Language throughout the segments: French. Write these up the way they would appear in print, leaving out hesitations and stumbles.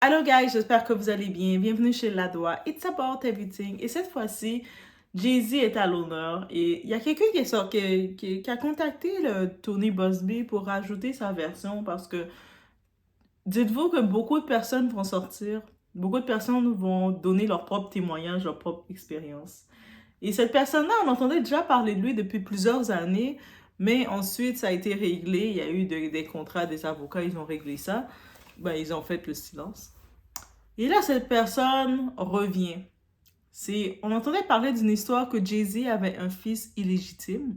Hello guys, j'espère que vous allez bien. Bienvenue chez Ladoa. It's about everything. Et cette fois-ci, Jay-Z est à l'honneur. Et il y a quelqu'un qui a contacté le Tony Busby pour rajouter sa version parce que dites-vous que beaucoup de personnes vont sortir, beaucoup de personnes vont donner leur propre témoignage, leur propre expérience. Et cette personne-là, on entendait déjà parler de lui depuis plusieurs années, mais ensuite ça a été réglé. Il y a eu des contrats, des avocats, ils ont réglé ça. Ben, ils ont fait le silence. Et là, cette personne revient. On entendait parler d'une histoire que Jay-Z avait un fils illégitime.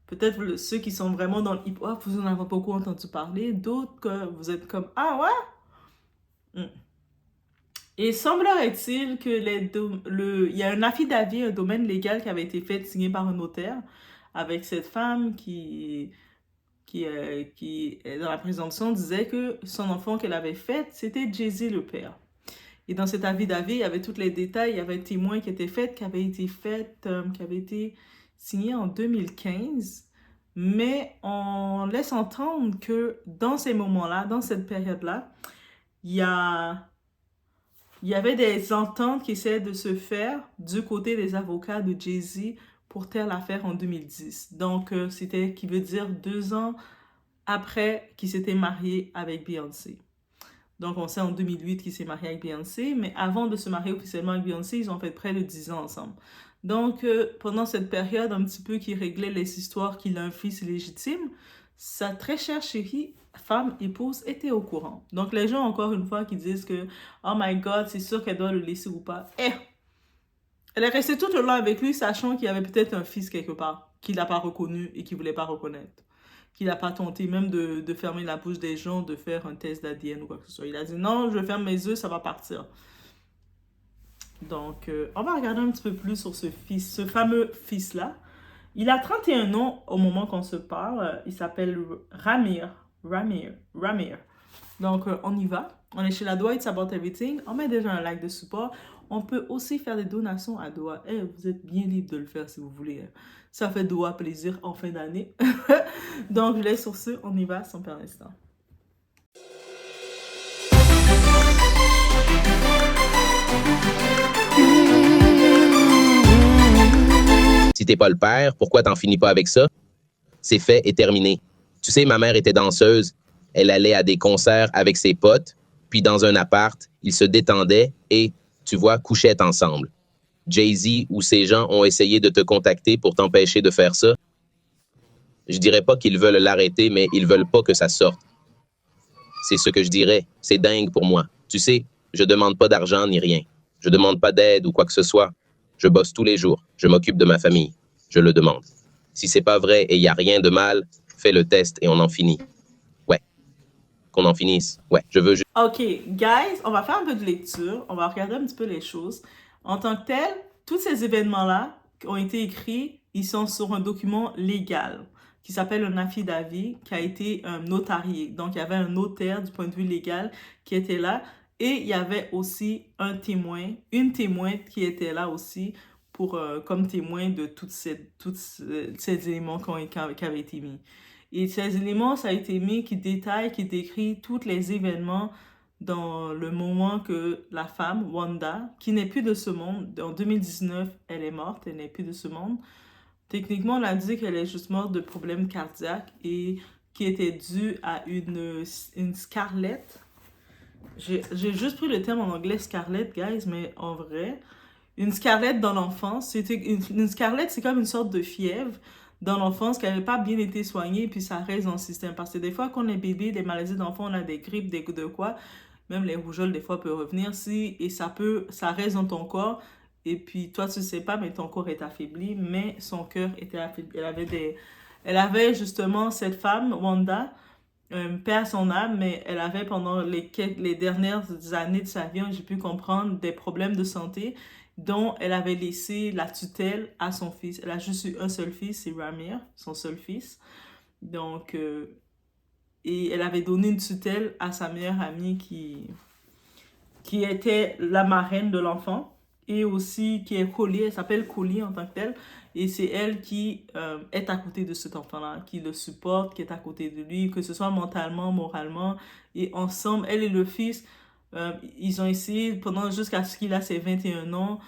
Peut-être ceux qui sont vraiment dans le hip-hop, vous en avez beaucoup entendu parler. D'autres que vous êtes comme, ah ouais? Et semblerait-il que il y a un affidavit, un domaine légal qui avait été fait, signé par un notaire, avec cette femme qui dans la présomption, disait que son enfant qu'elle avait fait, c'était Jay-Z le père. Et dans cet avis-d'avis, il y avait tous les détails, il y avait un témoin qui avait été qui avait été signé en 2015. Mais on laisse entendre que dans ces moments-là, dans cette période-là, il y a, il y avait des ententes qui essayaient de se faire du côté des avocats de Jay-Z pour taire l'affaire en 2010. Donc, c'était, qui veut dire 2 ans après qu'il s'était marié avec Beyoncé. Donc, on sait en 2008 qu'il s'est marié avec Beyoncé, mais avant de se marier officiellement avec Beyoncé, ils ont fait près de 10 ans ensemble. Donc, pendant cette période un petit peu qui réglait les histoires qu'il a un fils illégitime, sa très chère chérie, femme, épouse, était au courant. Donc, les gens, encore une fois, qui disent que « Oh my God, c'est sûr qu'elle doit le laisser ou pas. » Elle est restée tout le long avec lui, sachant qu'il y avait peut-être un fils quelque part, qu'il n'a pas reconnu et qu'il ne voulait pas reconnaître, qu'il n'a pas tenté même de fermer la bouche des gens, de faire un test d'ADN ou quoi que ce soit. Il a dit non, je ferme mes yeux, ça va partir. Donc, on va regarder un petit peu plus sur ce fameux fils-là. Il a 31 ans au moment qu'on se parle. Il s'appelle Ramir. Donc, on y va. On est chez la Doha, It's About Everything. On met déjà un like de support. On peut aussi faire des donations à Doha. Eh, vous êtes bien libre de le faire si vous voulez. Ça fait Doha plaisir en fin d'année. Donc, je laisse sur ce. On y va sans perdre l'instant. Si t'es pas le père, pourquoi t'en finis pas avec ça? C'est fait et terminé. Tu sais, ma mère était danseuse. Elle allait à des concerts avec ses potes, puis dans un appart, ils se détendaient et, tu vois, couchaient ensemble. Jay-Z ou ces gens ont essayé de te contacter pour t'empêcher de faire ça. Je dirais pas qu'ils veulent l'arrêter, mais ils veulent pas que ça sorte. C'est ce que je dirais. C'est dingue pour moi. Tu sais, je demande pas d'argent ni rien. Je demande pas d'aide ou quoi que ce soit. Je bosse tous les jours. Je m'occupe de ma famille. Je le demande. Si c'est pas vrai et il y a rien de mal, fais le test et on en finit. Ouais. Qu'on en finisse. Ouais. Je veux juste... Ok, guys, on va faire un peu de lecture. On va regarder un petit peu les choses. En tant que tel, tous ces événements-là qui ont été écrits, ils sont sur un document légal qui s'appelle un affidavit qui a été notarié. Donc, il y avait un notaire du point de vue légal qui était là et il y avait aussi un témoin, une témoin qui était là aussi pour, comme témoin de ces éléments qui avaient été mis. Et ces éléments, ça a été mis qui détaille, qui décrit tous les événements dans le moment que la femme, Wanda, qui n'est plus de ce monde, en 2019, elle est morte, elle n'est plus de ce monde. Techniquement, on a dit qu'elle est juste morte de problèmes cardiaques et qui était dû à une scarlett. J'ai juste pris le terme en anglais scarlett, guys, mais en vrai, une scarlett dans l'enfance, une scarlett, c'est comme une sorte de fièvre dans l'enfance qui n'avait pas bien été soignée, puis ça reste dans le système. Parce que des fois, quand on est bébé, des maladies d'enfant, on a des grippes, des de quoi, même les rougeoles, des fois, peuvent revenir, et ça reste dans ton corps, et puis toi, tu ne sais pas, mais ton corps est affaibli, mais son cœur était affaibli. Elle avait justement cette femme, Wanda, paix à son âme, mais elle avait pendant les dernières années de sa vie, j'ai pu comprendre des problèmes de santé dont elle avait laissé la tutelle à son fils. Elle a juste eu un seul fils, c'est Ramir, son seul fils. Donc, et elle avait donné une tutelle à sa meilleure amie qui était la marraine de l'enfant et aussi qui est Collie, elle s'appelle Collie en tant que telle. Et c'est elle qui est à côté de cet enfant-là, qui le supporte, qui est à côté de lui, que ce soit mentalement, moralement. Et ensemble, elle et le fils Ils ont essayé, pendant jusqu'à ce qu'il a ses 21 ans,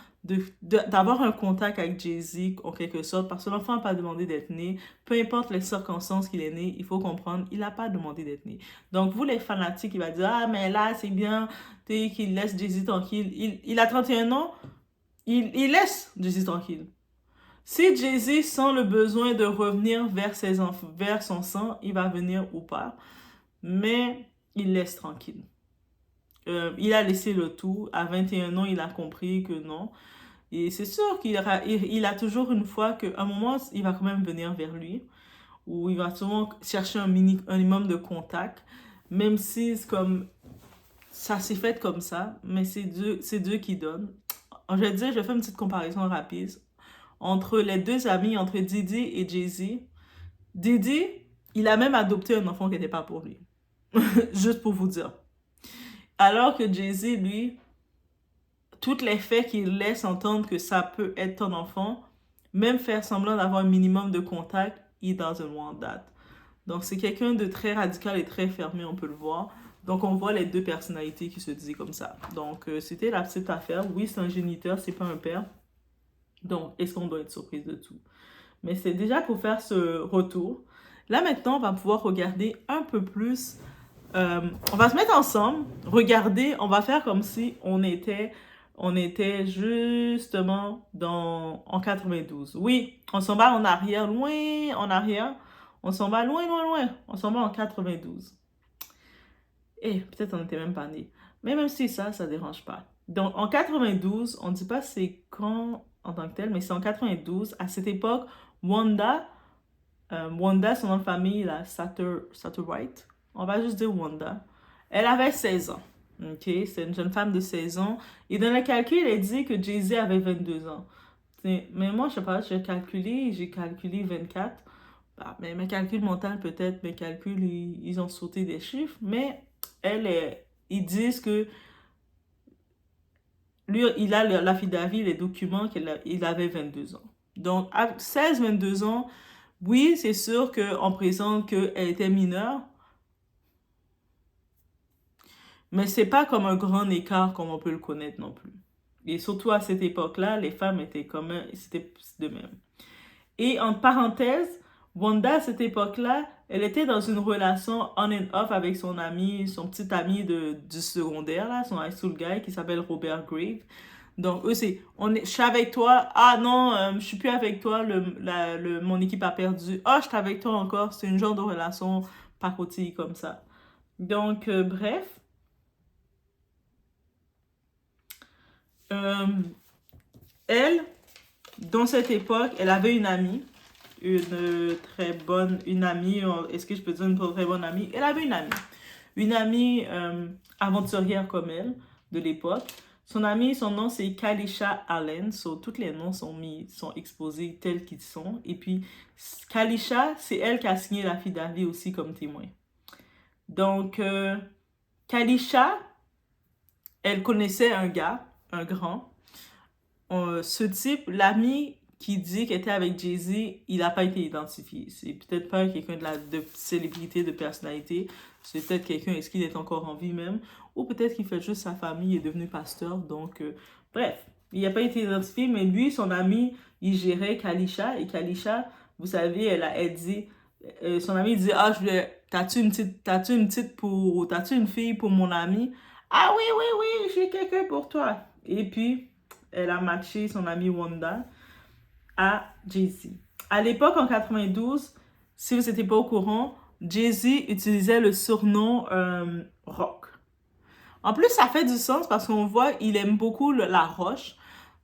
d'avoir un contact avec Jay-Z, en quelque sorte, parce que l'enfant n'a pas demandé d'être né. Peu importe les circonstances qu'il est né, il faut comprendre, il n'a pas demandé d'être né. Donc, vous, les fanatiques, il va dire, ah, mais là, c'est bien qu'il laisse Jay-Z tranquille. Il a 31 ans, il laisse Jay-Z tranquille. Si Jay-Z sent le besoin de revenir vers vers son sang, il va venir ou pas. Mais il laisse tranquille. Il a laissé le tout. À 21 ans, il a compris que non. Et c'est sûr il a toujours une foi qu'à un moment, il va quand même venir vers lui. Ou il va souvent chercher un minimum de contact. Même si c'est comme ça s'est fait comme ça. Mais c'est Dieu qui donne. Je vais dire, je vais faire une petite comparaison rapide entre les deux amis, entre Didi et Jay-Z. Didi, il a même adopté un enfant qui n'était pas pour lui. Juste pour vous dire. Alors que Jay-Z, lui, tous les faits qu'il laisse entendre que ça peut être ton enfant, même faire semblant d'avoir un minimum de contact, he doesn't want that. Donc, c'est quelqu'un de très radical et très fermé, on peut le voir. Donc, on voit les deux personnalités qui se disaient comme ça. Donc, c'était la petite affaire. Oui, c'est un géniteur, c'est pas un père. Donc, est-ce qu'on doit être surprise de tout? Mais c'est déjà pour faire ce retour. Là, maintenant, on va pouvoir regarder un peu plus. On va se mettre ensemble, regarder, on va faire comme si on était justement en 92. Oui, on s'en va en arrière, loin en arrière. On s'en va loin, loin, loin. On s'en va en 92. Et peut-être on n'était même pas né. Mais même si ça dérange pas. Donc, en 92, on ne dit pas c'est quand en tant que tel, mais c'est en 92. À cette époque, Wanda, son nom de famille, la Satterwhite, on va juste dire Wanda, elle avait 16 ans. OK? C'est une jeune femme de 16 ans. Et dans le calcul, elle dit que Jay-Z avait 22 ans. Mais moi, je sais pas, j'ai calculé 24. Bah, mais mes calculs mentaux, peut-être, mes calculs, ils ont sauté des chiffres. Mais ils disent que lui, il a l'affidavit, les documents qu'il avait 22 ans. Donc, à 16-22 ans, oui, c'est sûr qu'on présente qu'elle était mineure, mais c'est pas comme un grand écart comme on peut le connaître non plus. Et surtout à cette époque-là, les femmes étaient comme c'était de même. Et en parenthèse, Wanda, à cette époque-là, elle était dans une relation on and off avec son ami, son petit ami du secondaire, là, son high school guy qui s'appelle Robert Grave. Donc, eux, je suis avec toi. Ah non, je suis plus avec toi. Mon équipe a perdu. Ah, je suis avec toi encore. C'est une genre de relation pacotille comme ça. Donc, bref. Elle, dans cette époque, elle avait une amie. Une amie. Est-ce que je peux dire une très bonne amie? Elle avait une amie. Une amie aventurière comme elle, de l'époque. Son amie, son nom, c'est Kalisha Allen. So, tous les noms sont exposés tels qu'ils sont. Et puis, Kalisha, c'est elle qui a signé l'affidavit aussi comme témoin. Donc, Kalisha, elle connaissait un gars, un grand. Ce type, l'ami qui dit qu'il était avec Jay-Z, il n'a pas été identifié. C'est peut-être pas quelqu'un de célébrité, de personnalité. C'est peut-être quelqu'un, est-ce qu'il est encore en vie même? Ou peut-être qu'il fait juste sa famille, est devenu pasteur. Donc, bref, il n'a pas été identifié, mais lui, son ami, il gérait Kalisha. Et Kalisha, vous savez, elle dit, son ami dit, ah, t'as-tu une fille pour mon ami? Ah oui, oui, oui, j'ai quelqu'un pour toi. Et puis, elle a matché son amie Wanda à Jay-Z. À l'époque, en 92, si vous n'étiez pas au courant, Jay-Z utilisait le surnom Rock. En plus, ça fait du sens parce qu'on voit, il aime beaucoup la roche.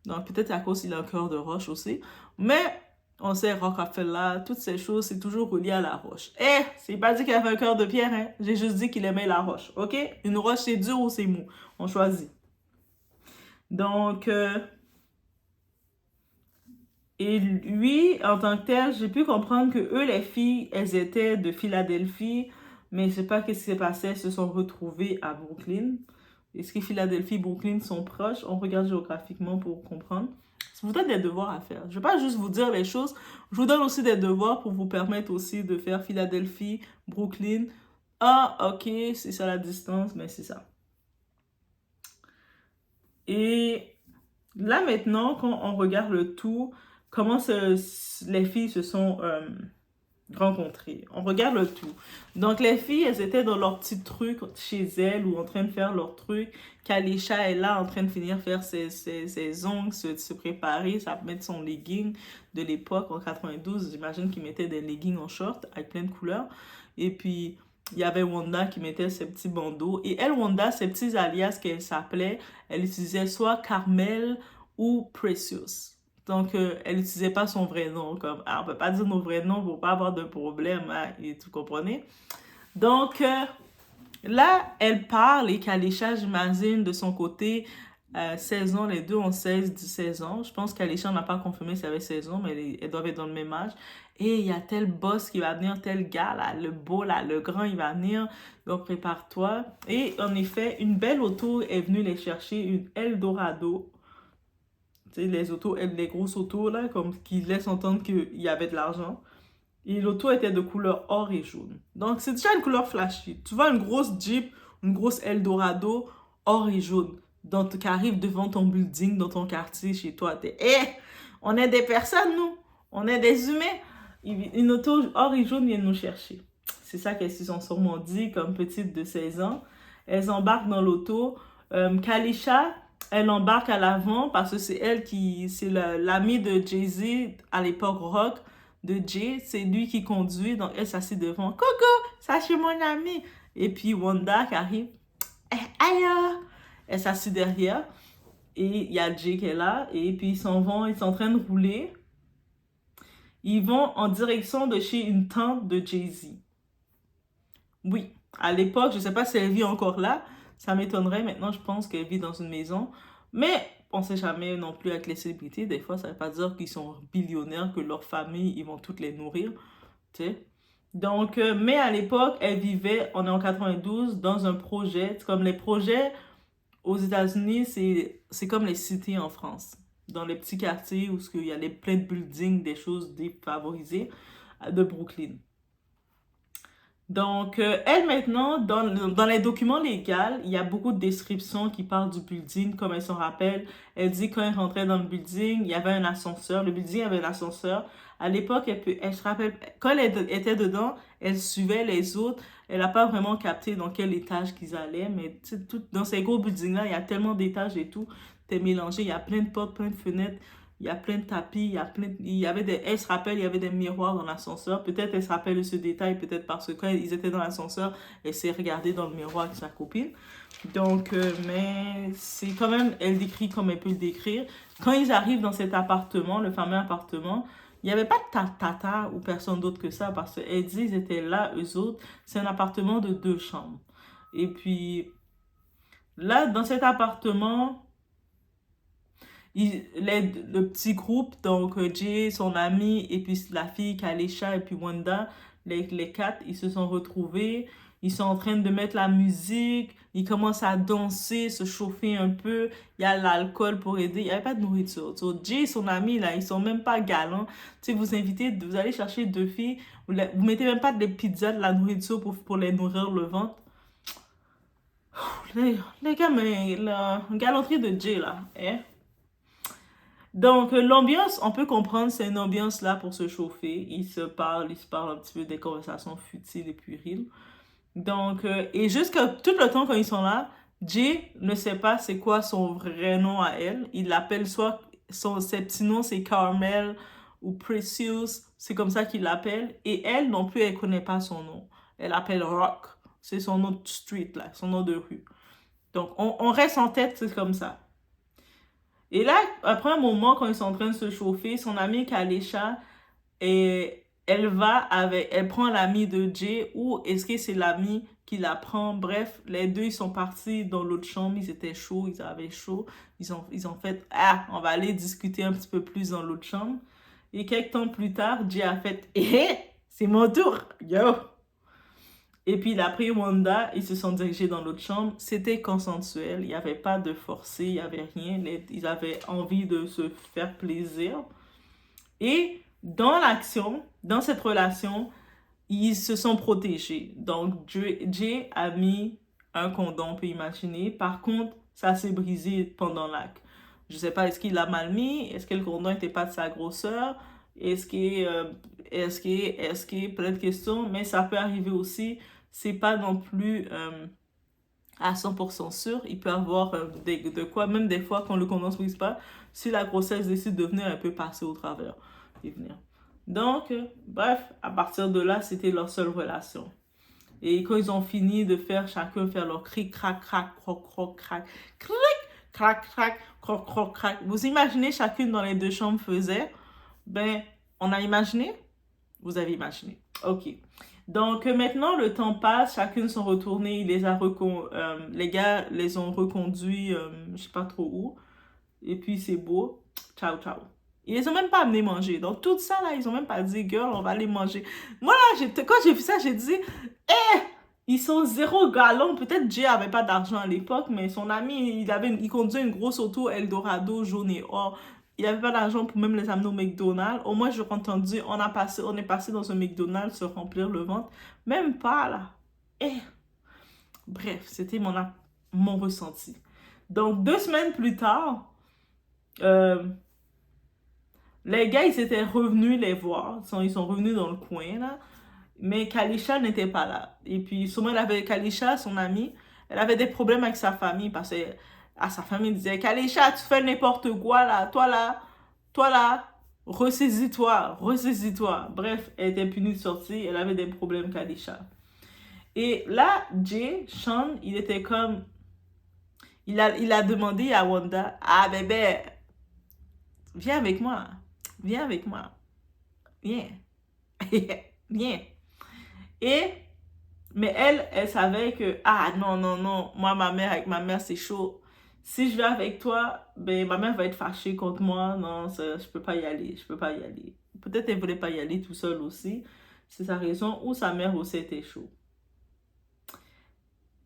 Donc, peut-être à cause qu'il a un cœur de roche aussi. Mais, on sait, Rockefeller, toutes ces choses, c'est toujours relié à la roche. C'est pas dit qu'il avait un cœur de pierre, hein. J'ai juste dit qu'il aimait la roche, ok? Une roche, c'est dur ou c'est mou? On choisit. Donc, et lui, en tant que tel, j'ai pu comprendre que eux, les filles, elles étaient de Philadelphie, mais je sais pas qu'est-ce qui s'est passé, elles se sont retrouvées à Brooklyn. Est-ce que Philadelphie et Brooklyn sont proches? On regarde géographiquement pour comprendre. Je vous donne des devoirs à faire. Je vais pas juste vous dire les choses, je vous donne aussi des devoirs pour vous permettre aussi de faire Philadelphie, Brooklyn. Ah, ok, c'est ça la distance, mais c'est ça. Et là, maintenant, quand on regarde le tout, comment les filles se sont rencontrées. On regarde le tout. Donc, les filles, elles étaient dans leur petit truc chez elles ou en train de faire leur truc. Kalisha est là en train de finir faire ses ongles, se préparer, ça mettre son legging de l'époque en 92. J'imagine qu'il mettait des leggings en short avec plein de couleurs. Et puis, il y avait Wanda qui mettait ses petits bandeaux. Et elle, Wanda, ses petits alias qu'elle s'appelait, elle utilisait soit Carmel ou Precious. Donc, elle n'utilisait pas son vrai nom. Comme, on ne peut pas dire nos vrais noms pour pas avoir de problème. Hein, et tout comprenez? Donc, là, elle parle et Kalisha, j'imagine, de son côté, 16 ans, les deux ont 16 ans. Je pense qu'Alisha n'a pas confirmé si elle avait 16 ans, mais elles doivent être dans le même âge. Et il y a tel boss qui va venir, tel gars, là, le beau, là, le grand, il va venir. Donc, prépare-toi. Et en effet, une belle auto est venue les chercher, une Eldorado. Tu sais, les autos, les grosses autos, là, comme qui laissent entendre qu'il y avait de l'argent. Et l'auto était de couleur or et jaune. Donc, c'est déjà une couleur flashy. Tu vois une grosse Jeep, une grosse Eldorado, or et jaune, qui arrive devant ton building, dans ton quartier, chez toi. On est des personnes, nous. On est des humains. Une auto or et jaune vient nous chercher. C'est ça qu'elles se sont sûrement dit, comme petite de 16 ans. Elles embarquent dans l'auto. Kalisha, elle embarque à l'avant parce que c'est elle c'est l'amie de Jay-Z à l'époque rock de Jay, c'est lui qui conduit, donc elle s'assied devant. Coucou, ça c'est mon ami. Et puis Wanda qui arrive. Aïe! Elle s'assied derrière. Et il y a Jay qui est là. Et puis ils s'en vont, ils sont en train de rouler. Ils vont en direction de chez une tante de Jay-Z. Oui, à l'époque, je ne sais pas si elle vit encore là. Ça m'étonnerait. Maintenant, je pense qu'elle vit dans une maison. Mais on ne sait jamais non plus avec les célébrités. Des fois, ça ne veut pas dire qu'ils sont billionnaires, que leur famille, ils vont toutes les nourrir. Tu sais. Donc, mais à l'époque, elle vivait, on est en 92, dans un projet. Comme les projets aux États-Unis, c'est comme les cités en France. Dans les petits quartiers où il y a plein de buildings, des choses défavorisées de Brooklyn. Donc, elle maintenant, dans les documents légaux, il y a beaucoup de descriptions qui parlent du building, comme elle s'en rappelle. Elle dit quand elle rentrait dans le building, il y avait un ascenseur. Le building avait un ascenseur. À l'époque, elle se rappelle, quand elle était dedans, elle suivait les autres. Elle n'a pas vraiment capté dans quel étage qu'ils allaient, mais dans ces gros buildings-là, il y a tellement d'étages et tout. T'es mélangé, il y a plein de portes, plein de fenêtres. Il y a plein de tapis, elle se rappelle, il y avait des miroirs dans l'ascenseur. Peut-être elle se rappelle de ce détail, peut-être parce que quand ils étaient dans l'ascenseur, elle s'est regardée dans le miroir avec sa copine. Donc, mais c'est quand même, elle décrit comme elle peut le décrire. Quand ils arrivent dans cet appartement, le fameux appartement, il n'y avait pas de tata ou personne d'autre que ça parce qu'elle dit ils étaient là, eux autres. C'est un appartement de 2 chambres. Et puis, là, dans cet appartement, le petit groupe, donc Jay, son ami, et puis la fille Kalisha et puis Wanda, les quatre, ils se sont retrouvés. Ils sont en train de mettre la musique. Ils commencent à danser, se chauffer un peu. Il y a l'alcool pour aider. Il n'y avait pas de nourriture. So, Jay et son ami, là, ils sont même pas galants. Tu sais, vous invitez, vous allez chercher 2 filles. Vous mettez même pas des pizzas, de la nourriture pour les nourrir le ventre. Les gars, mais la galanterie de Jay, là, hein? Donc, l'ambiance, on peut comprendre, c'est une ambiance là pour se chauffer. Ils se parlent un petit peu des conversations futiles et puériles. Donc, et jusqu'à tout le temps quand ils sont là, Jay ne sait pas c'est quoi son vrai nom à elle. Il l'appelle soit, ses petits noms, c'est Carmel ou Precious. C'est comme ça qu'il l'appelle. Et elle non plus, elle connaît pas son nom. Elle appelle Rock. C'est son nom de street, là, son nom de rue. Donc, on reste en tête, c'est comme ça. Et là, après un moment, quand ils sont en train de se chauffer, son amie Kalisha, elle prend l'ami de Jay, ou est-ce que c'est l'ami qui la prend? Bref, les deux, ils sont partis dans l'autre chambre, ils étaient chauds, ils avaient chaud. Ils ont fait, on va aller discuter un petit peu plus dans l'autre chambre. Et quelques temps plus tard, Jay a fait, c'est mon tour, yo! Et puis, il a pris Wanda, ils se sont dirigés dans l'autre chambre. C'était consensuel, il n'y avait pas de forcé, il n'y avait rien. Ils avaient envie de se faire plaisir. Et dans l'action, dans cette relation, ils se sont protégés. Donc, Jay a mis un condom, on peut imaginer. Par contre, ça s'est brisé pendant l'acte. Je sais pas, est-ce qu'il l'a mal mis? Est-ce que le condom n'était pas de sa grosseur? Est-ce que, plein de questions, mais ça peut arriver aussi. C'est pas non plus à 100% sûr. Il peut y avoir de quoi, même des fois, quand le condom ne se brise pas, si la grossesse décide de venir, elle peut passer au travers et venir. Donc, bref, à partir de là, c'était leur seule relation. Et quand ils ont fini de chacun faire leur cri, crac, crac, croc, croc, crac, cric, crac, crac, croc, croc, crac. Vous imaginez chacune dans les deux chambres faisait? Ben, on a imaginé? Vous avez imaginé. OK. Donc, maintenant, le temps passe, chacune sont retournées, les gars les ont reconduits, je sais pas trop où. Et puis, c'est beau. Ciao, ciao. Ils les ont même pas amenés manger. Donc, tout ça, là, ils ont même pas dit, girl, on va aller manger. Moi, là, quand j'ai vu ça, j'ai dit, ils sont 0 gallon. Peut-être Jay avait pas d'argent à l'époque, mais son ami, il conduisait une grosse auto Eldorado jaune et or. Il avait pas d'argent pour même les amener au McDonald's. Au moins, j'ai entendu, on est passé dans un McDonald's se remplir le ventre. Même pas, là. Bref, c'était mon ressenti. Donc, 2 semaines plus tard, les gars, ils étaient revenus les voir. Ils sont revenus dans le coin, là. Mais Kalisha n'était pas là. Et puis, souvent, Kalisha, son amie, elle avait des problèmes avec sa famille parce que à sa famille, elle disait, Kalisha, tu fais n'importe quoi, là. Toi, là, ressaisis-toi. Bref, elle était punie de sortir. Elle avait des problèmes, Kalisha. Et là, Sean, il était comme... Il a demandé à Wanda, ah, bébé, viens avec moi. Viens. Viens. Mais elle savait que, ah non, moi, avec ma mère, c'est chaud. Si je vais avec toi, ben, ma mère va être fâchée contre moi. Non, je peux pas y aller. Peut-être elle voulait pas y aller tout seul aussi. C'est sa raison. Ou sa mère aussi était chaud.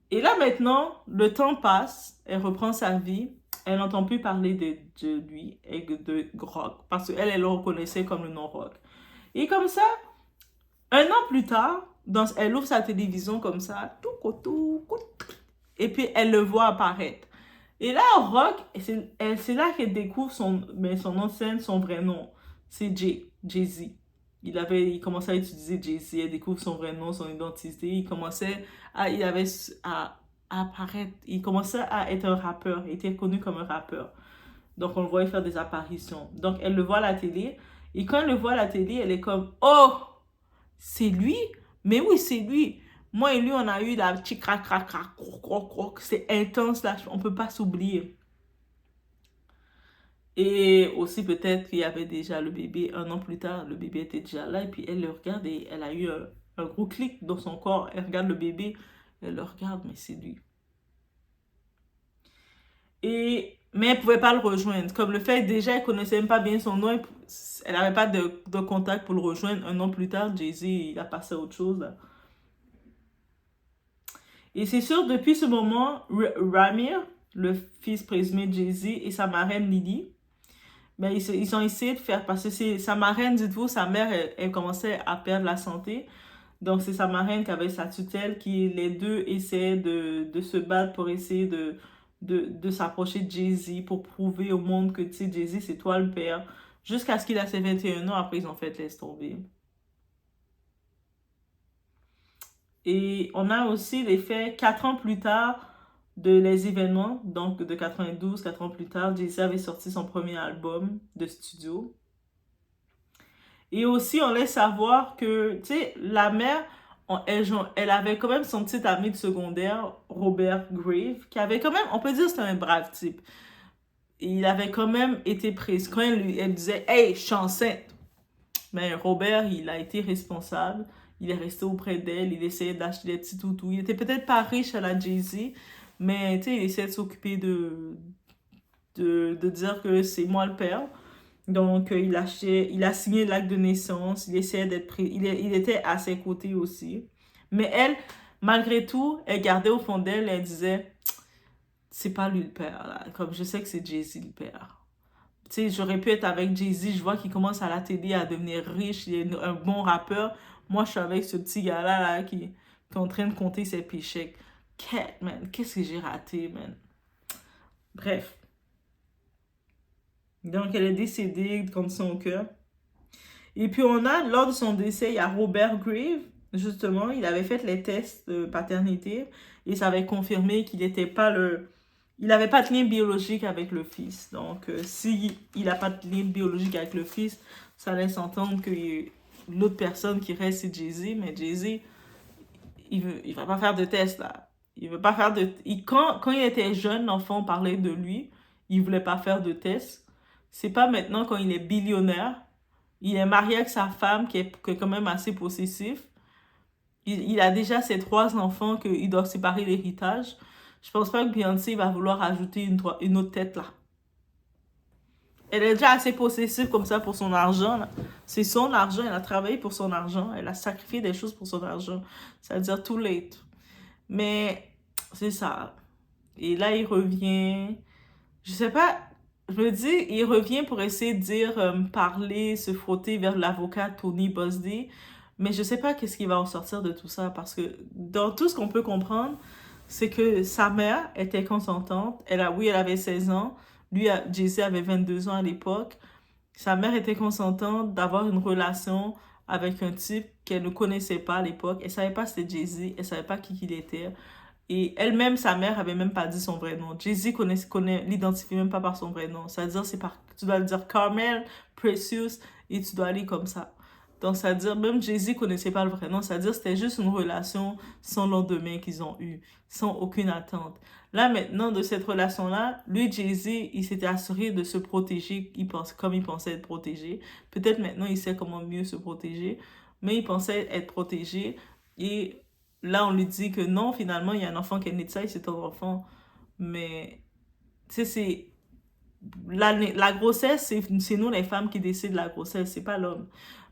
Et là, maintenant, le temps passe. Elle reprend sa vie. Elle n'entend plus parler de lui et de Rock. Parce qu'elle le reconnaissait comme le nom Rock. Et comme ça, 1 an plus tard, elle ouvre sa télévision comme ça, et puis elle le voit apparaître. Et là, Rock, c'est là qu'elle découvre son nom de scène, son vrai nom. C'est Jay-Z. Il commençait à utiliser Jay-Z, elle découvre son vrai nom, son identité. Il commençait à apparaître, il commençait à être un rappeur, il était connu comme un rappeur. Donc, on le voyait faire des apparitions. Donc, elle le voit à la télé. Et quand elle le voit à la télé, elle est comme, oh, c'est lui? Mais oui, c'est lui. Moi et lui, on a eu la petite crac, crac, crac, croc, croc, croc. C'est intense, là. On peut pas s'oublier. Et aussi, peut-être qu'il y avait déjà le bébé. 1 an plus tard, le bébé était déjà là. Et puis, elle le regarde et elle a eu un gros clic dans son corps. Elle regarde le bébé. Elle le regarde, mais c'est lui. Mais elle ne pouvait pas le rejoindre. Comme le fait, déjà, elle ne connaissait même pas bien son nom. Elle n'avait pas de contact pour le rejoindre. 1 an plus tard, Jay-Z, il a passé à autre chose, là. Et c'est sûr, depuis ce moment, Ramir, le fils présumé de Jay-Z, et sa marraine Lily, ben, ils ont essayé de faire... Parce que sa marraine, dites-vous, sa mère, elle commençait à perdre la santé. Donc, c'est sa marraine qui avait sa tutelle, qui les deux essayaient de se battre pour essayer de s'approcher de Jay-Z pour prouver au monde que, tu sais, Jay-Z, c'est toi le père. Jusqu'à ce qu'il a ses 21 ans, après, ils ont fait laisse tomber. Et on a aussi les faits 4 ans plus tard de les événements, donc de 92, 4 ans plus tard, Jay-Z avait sorti son premier album de studio. Et aussi, on laisse savoir que, tu sais, la mère, elle avait quand même son petit ami de secondaire, Robert Grave, qui avait quand même, on peut dire que c'était un brave type. Il avait quand même été pris. Quand elle disait, hey, je suis enceinte. Mais Robert, il a été responsable. Il est resté auprès d'elle. Il essayait d'acheter des petits toutous. Il était peut-être pas riche à la Jay-Z, mais tu sais, il essayait de s'occuper de dire que c'est moi le père. Donc, il a signé l'acte de naissance. Il essayait d'être pris. Il était à ses côtés aussi. Mais elle, malgré tout, elle gardait au fond d'elle. Elle disait, c'est pas lui le père, là. Comme je sais que c'est Jay-Z le père. Tu sais, j'aurais pu être avec Jay-Z, je vois qu'il commence à la télé à devenir riche, il est un bon rappeur. Moi, je suis avec ce petit gars-là là, qui est en train de compter ses péchés. Man, qu'est-ce que j'ai raté, man? Bref. Donc, elle est décédée comme son cœur. Et puis, lors de son décès, il y a Robert Grieve, justement, il avait fait les tests de paternité et ça avait confirmé qu'il n'était pas il n'avait pas de lien biologique avec le fils. Donc, si il n'a pas de lien biologique avec le fils, ça laisse entendre que l'autre personne qui reste, c'est Jay-Z. Mais Jay-Z, il va pas faire de test, là. Il veut pas faire de... Quand il était jeune, l'enfant parlait de lui. Il voulait pas faire de test. C'est pas maintenant, quand il est billionnaire. Il est marié avec sa femme, qui est quand même assez possessif. Il a déjà ses 3 enfants qu'il doit séparer l'héritage. Je pense pas que Beyoncé va vouloir ajouter une autre tête là. Elle est déjà assez possessive comme ça pour son argent. Là. C'est son argent, elle a travaillé pour son argent, elle a sacrifié des choses pour son argent. Ça veut dire too late. Mais c'est ça. Et là, il revient. Je sais pas, je me dis, il revient pour essayer de dire, parler, se frotter vers l'avocat Tony Buzzy. Mais je sais pas qu'est-ce qui va en sortir de tout ça parce que dans tout ce qu'on peut comprendre, c'est que sa mère était consentante. Oui, elle avait 16 ans. Lui, Jay-Z avait 22 ans à l'époque. Sa mère était consentante d'avoir une relation avec un type qu'elle ne connaissait pas à l'époque. Elle savait pas c'était Jay-Z. Elle savait pas qui il était. Et elle-même, sa mère, avait même pas dit son vrai nom. Jay-Z l'identifie même pas par son vrai nom. Ça veut dire, tu dois le dire Carmel, Precious, et tu dois aller comme ça. Donc, ça veut dire, même Jay-Z connaissait pas le vrai nom. Ça veut dire, c'était juste une relation sans lendemain qu'ils ont eue, sans aucune attente. Là, maintenant, de cette relation-là, lui, Jay-Z, il s'était assuré de se protéger comme il pensait être protégé. Peut-être maintenant, il sait comment mieux se protéger, mais il pensait être protégé. Et là, on lui dit que non, finalement, il y a un enfant qui est né de ça et c'est ton enfant. Mais, tu sais, la grossesse, c'est nous les femmes qui décident de la grossesse, c'est pas l'homme.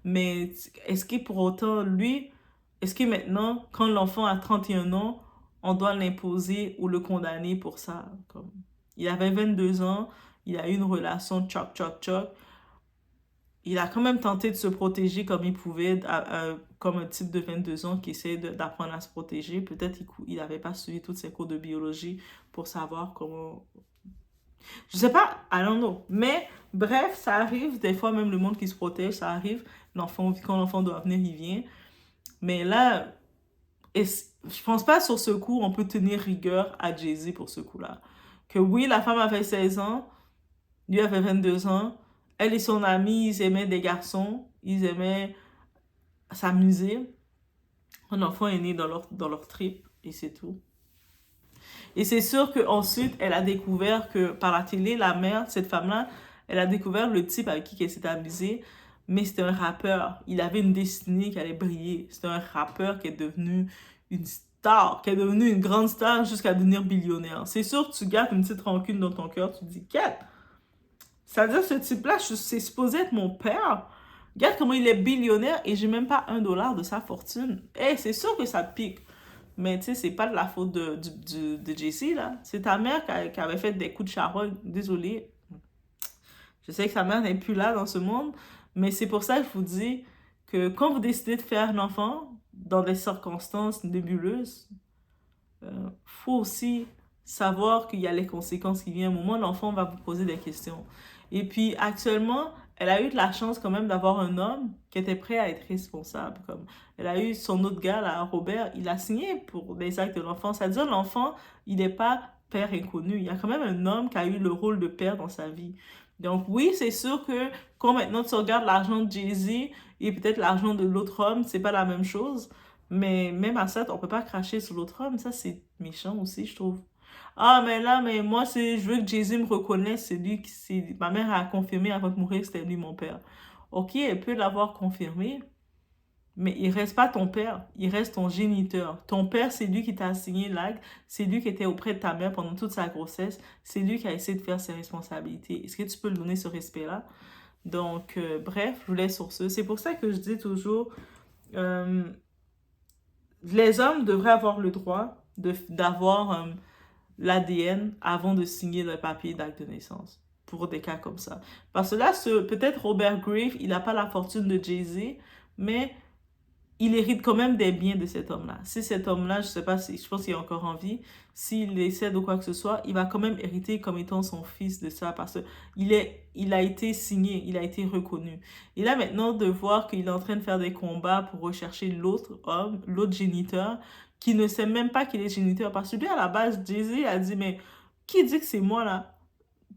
Mais est-ce que pour autant, est-ce que maintenant, quand l'enfant a 31 ans, on doit l'imposer ou le condamner pour ça? Comme, il avait 22 ans, il a eu une relation choc, choc, choc. Il a quand même tenté de se protéger comme il pouvait, comme un type de 22 ans qui essaie d'apprendre à se protéger. Peut-être qu'il n'avait pas suivi toutes ses cours de biologie pour savoir comment... Je sais pas, I don't know. Mais bref, ça arrive, des fois même le monde qui se protège, ça arrive. Quand l'enfant doit venir, il vient. Mais là, je pense pas sur ce coup, on peut tenir rigueur à Jay-Z pour ce coup-là. Que oui, la femme avait 16 ans, lui avait 22 ans. Elle et son ami, ils aimaient des garçons. Ils aimaient s'amuser. Un enfant est né dans leur trip et c'est tout. Et c'est sûr qu'ensuite, elle a découvert que par la télé, la mère de cette femme-là, elle a découvert le type avec qui elle s'était amusée. Mais c'était un rappeur. Il avait une destinée qui allait briller. C'était un rappeur qui est devenu une star, qui est devenu une grande star jusqu'à devenir billionnaire. C'est sûr que tu gardes une petite rancune dans ton cœur. Tu te dis, quête. C'est-à-dire, ce type-là, c'est supposé être mon père. Regarde comment il est billionnaire et j'ai même pas $1 de sa fortune. Eh, c'est sûr que ça pique. Mais tu sais, c'est pas de la faute de Jessie, là. C'est ta mère qui avait fait des coups de charogne. Désolée. Je sais que sa mère n'est plus là dans ce monde. Mais c'est pour ça que je vous dis que quand vous décidez de faire un enfant dans des circonstances nébuleuses, faut aussi savoir qu'il y a les conséquences qui viennent. À un moment, l'enfant va vous poser des questions. Et puis, actuellement, elle a eu de la chance quand même d'avoir un homme qui était prêt à être responsable. Comme elle a eu son autre gars, là, Robert, il a signé pour des actes de l'enfant. C'est-à-dire, l'enfant, il n'est pas père inconnu. Il y a quand même un homme qui a eu le rôle de père dans sa vie. Donc oui, c'est sûr que quand maintenant tu regardes l'argent de Jay-Z et peut-être l'argent de l'autre homme, c'est pas la même chose. Mais même à ça, on peut pas cracher sur l'autre homme. Ça, c'est méchant aussi, je trouve. Ah, mais là, mais moi, je veux que Jay-Z me reconnaisse. Ma mère a confirmé avant de mourir que c'était lui mon père. Ok, elle peut l'avoir confirmé, mais il reste pas ton père, il reste ton géniteur. Ton père, c'est lui qui t'a assigné l'acte, c'est lui qui était auprès de ta mère pendant toute sa grossesse, c'est lui qui a essayé de faire ses responsabilités. Est-ce que tu peux lui donner ce respect-là? Donc, bref, je vous laisse sur ce. C'est pour ça que je dis toujours, euh, les hommes devraient avoir le droit d'avoir l'ADN avant de signer le papier d'acte de naissance, pour des cas comme ça. Parce que là, peut-être Robert Grieve, il n'a pas la fortune de Jay-Z, mais il hérite quand même des biens de cet homme-là. Si cet homme-là, je sais pas si, je pense qu'il est encore en vie, s'il décède ou quoi que ce soit, il va quand même hériter comme étant son fils de ça parce que il a été signé, il a été reconnu. Et là maintenant de voir qu'il est en train de faire des combats pour rechercher l'autre homme, l'autre géniteur, qui ne sait même pas qu'il est géniteur parce que lui à la base, Jay-Z a dit mais qui dit que c'est moi là?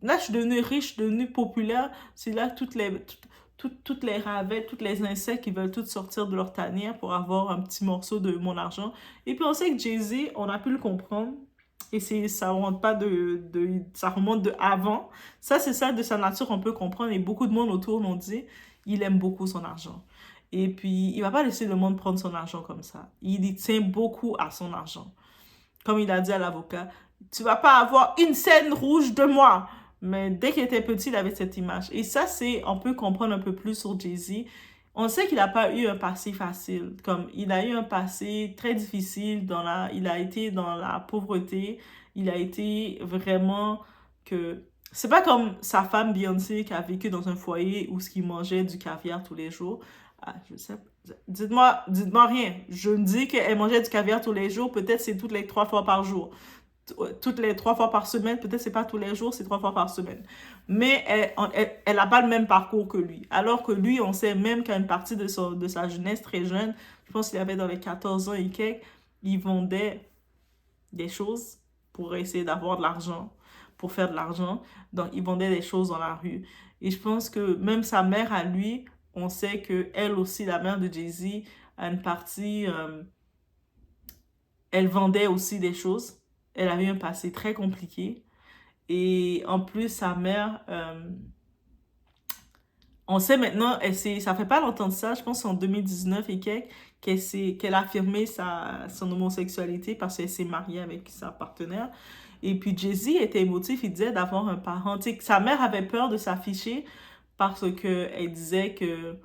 Là, je suis devenue riche, je suis devenue populaire. C'est là que toutes les ravettes, toutes les insectes qui veulent toutes sortir de leur tanière pour avoir un petit morceau de mon argent. Et puis on sait que Jay-Z, on a pu le comprendre. Et ça remonte pas ça remonte de avant. Ça, c'est ça de sa nature, on peut comprendre. Et beaucoup de monde autour l'ont dit, il aime beaucoup son argent. Et puis, il va pas laisser le monde prendre son argent comme ça. Il y tient beaucoup à son argent. Comme il a dit à l'avocat, tu vas pas avoir une scène rouge de moi. Mais dès qu'il était petit, il avait cette image. Et ça, on peut comprendre un peu plus sur Jay-Z. On sait qu'il n'a pas eu un passé facile. Comme il a eu un passé très difficile il a été dans la pauvreté. Il a été vraiment que, c'est pas comme sa femme Beyoncé qui a vécu dans un foyer où ce qu'il mangeait du caviar tous les jours. Ah, je sais. Dites-moi rien. Je me dis qu'elle mangeait du caviar tous les jours. Peut-être c'est toutes les 3 fois par jour. Toutes les 3 fois par semaine, peut-être c'est pas tous les jours, c'est 3 fois par semaine. Mais elle n'a pas le même parcours que lui. Alors que lui, on sait même qu'à une partie de sa jeunesse très jeune, je pense qu'il avait dans les 14 ans et quelques, il vendait des choses pour essayer d'avoir de l'argent, pour faire de l'argent. Donc, il vendait des choses dans la rue. Et je pense que même sa mère à lui, on sait que elle aussi, la mère de Jay-Z, à une partie, elle vendait aussi des choses. Elle avait un passé très compliqué. Et en plus, sa mère, on sait maintenant, ça fait pas longtemps de ça, je pense en 2019 et quelques, qu'elle a affirmé son homosexualité parce qu'elle s'est mariée avec sa partenaire. Et puis Jay-Z était émotif, il disait d'avoir un parent. Tu sais, sa mère avait peur de s'afficher parce qu'elle disait que, tu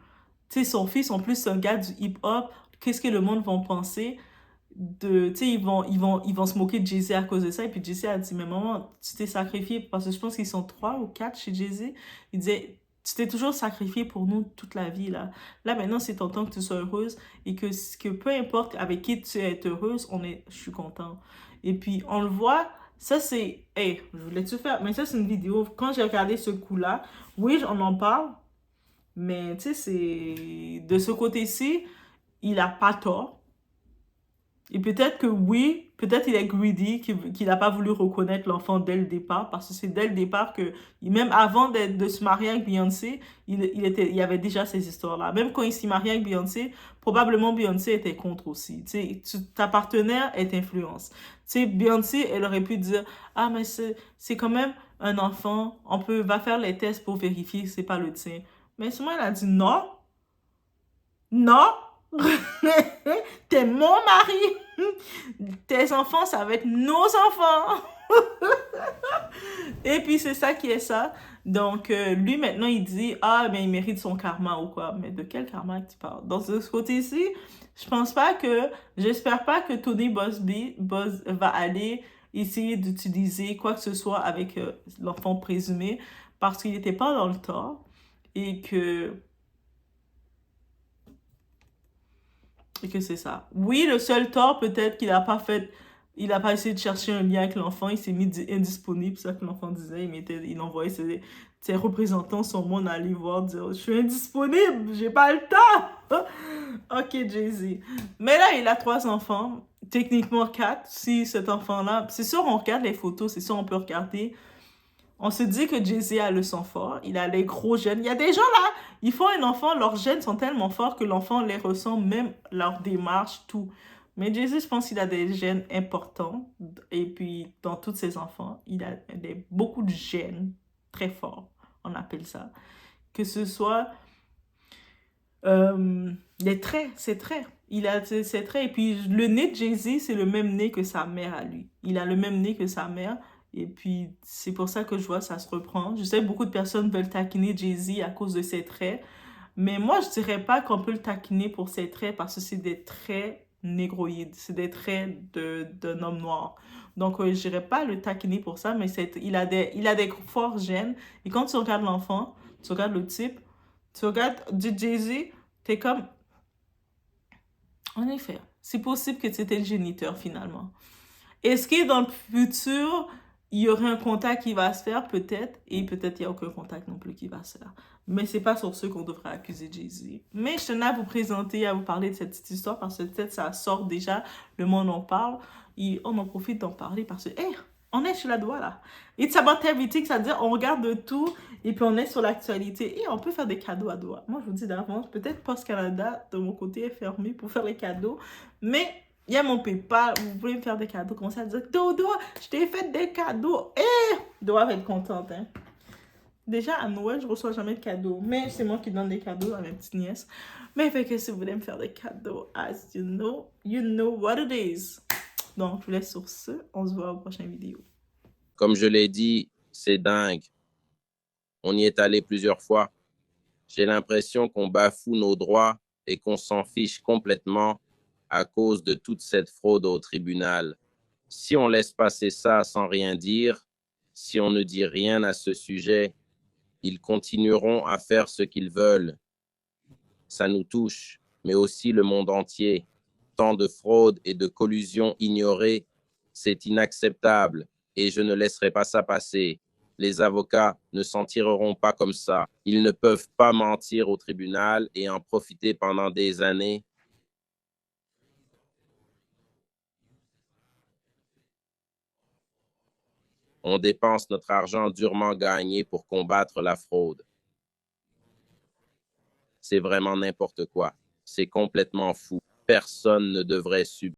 sais, son fils, en plus, c'est un gars du hip-hop, qu'est-ce que le monde va penser? Tu sais, ils vont se moquer de Jay-Z à cause de ça. Et puis Jay-Z a dit, mais maman, tu t'es sacrifié parce que je pense qu'ils sont 3 ou 4 chez Jay-Z. Il disait, tu t'es toujours sacrifié pour nous toute la vie, là. Là, maintenant, c'est ton temps que tu sois heureuse et que peu importe avec qui tu es heureuse, je suis content. Et puis, on le voit, ça c'est, hey, je voulais te faire, mais ça c'est une vidéo. Quand j'ai regardé ce coup-là, oui, on en parle, mais tu sais, de ce côté-ci, il a pas tort. Et peut-être que oui, peut-être il est greedy, qu'il n'a pas voulu reconnaître l'enfant dès le départ, parce que c'est dès le départ que, même avant de se marier avec Beyoncé, il y avait déjà ces histoires-là. Même quand il s'est marié avec Beyoncé, probablement Beyoncé était contre aussi. Tu sais, ta partenaire est influence. Tu sais, Beyoncé, elle aurait pu dire, ah, mais c'est quand même un enfant, va faire les tests pour vérifier que c'est pas le tien. Mais souvent, elle a dit non, non, t'es mon mari. Tes enfants, ça va être nos enfants. Et puis, c'est ça qui est ça. Donc, lui, maintenant, il dit, ah, mais il mérite son karma ou quoi. Mais de quel karma que tu parles? Dans ce côté-ci, j'espère pas que Tony Buzz va aller essayer d'utiliser quoi que ce soit avec l'enfant présumé parce qu'il n'était pas dans le tort et que c'est ça. Oui, le seul tort, peut-être qu'il n'a pas fait, il n'a pas essayé de chercher un lien avec l'enfant, il s'est mis indisponible, c'est ça que l'enfant disait, il envoyait ses représentants, son monde aller voir, dire, je suis indisponible, j'ai pas le temps. Ok, Jay-Z. Mais là, il a 3 enfants, techniquement 4, si cet enfant-là, c'est sûr, on regarde les photos, c'est sûr, on peut regarder. On se dit que Jay-Z a le sang fort, il a les gros gènes. Il y a des gens là, ils font un enfant, leurs gènes sont tellement forts que l'enfant les ressent, même leur démarche, tout. Mais Jay-Z, je pense qu'il a des gènes importants. Et puis, dans tous ses enfants, il a beaucoup de gènes très forts, on appelle ça. Que ce soit les traits, ses traits. Il a ses traits. Et puis, le nez de Jay-Z, c'est le même nez que sa mère à lui. Il a le même nez que sa mère. Et puis, c'est pour ça que je vois ça se reprend. Je sais que beaucoup de personnes veulent taquiner Jay-Z à cause de ses traits. Mais moi, je dirais pas qu'on peut le taquiner pour ses traits parce que c'est des traits négroïdes. C'est des traits d'un homme noir. Donc, je dirais pas le taquiner pour ça, mais il a des forts gènes. Et quand tu regardes l'enfant, tu regardes le type, tu regardes du Jay-Z, t'es comme... En effet, c'est possible que c'était le géniteur finalement. Est-ce que dans le futur, il y aurait un contact qui va se faire? Peut-être, et peut-être il n'y a aucun contact non plus qui va se faire. Mais c'est pas sur ce qu'on devrait accuser Jay-Z. Mais je tenais à vous présenter, à vous parler de cette petite histoire parce que peut-être ça sort déjà, le monde en parle, et on en profite d'en parler parce que, hey, on est chez la doigt là. It's about everything, c'est-à-dire on regarde de tout et puis on est sur l'actualité et on peut faire des cadeaux à doigt. Moi, je vous dis d'avance, peut-être Post Canada, de mon côté, est fermé pour faire les cadeaux, mais il y a mon PayPal, vous pouvez me faire des cadeaux, commencer à dire Dodo, je t'ai fait des cadeaux. Dodo va être contente. Hein. Déjà, à Noël, je reçois jamais de cadeaux, mais c'est moi qui donne des cadeaux à mes petites nièces. Mais fait que si vous voulez me faire des cadeaux, as you know what it is. Donc, je vous laisse sur ce. On se voit aux prochaines vidéos. Comme je l'ai dit, c'est dingue. On y est allé plusieurs fois. J'ai l'impression qu'on bafoue nos droits et qu'on s'en fiche complètement à cause de toute cette fraude au tribunal. Si on laisse passer ça sans rien dire, si on ne dit rien à ce sujet, ils continueront à faire ce qu'ils veulent. Ça nous touche, mais aussi le monde entier. Tant de fraude et de collusion ignorées, c'est inacceptable et je ne laisserai pas ça passer. Les avocats ne s'en tireront pas comme ça. Ils ne peuvent pas mentir au tribunal et en profiter pendant des années. On dépense notre argent durement gagné pour combattre la fraude. C'est vraiment n'importe quoi. C'est complètement fou. Personne ne devrait subir.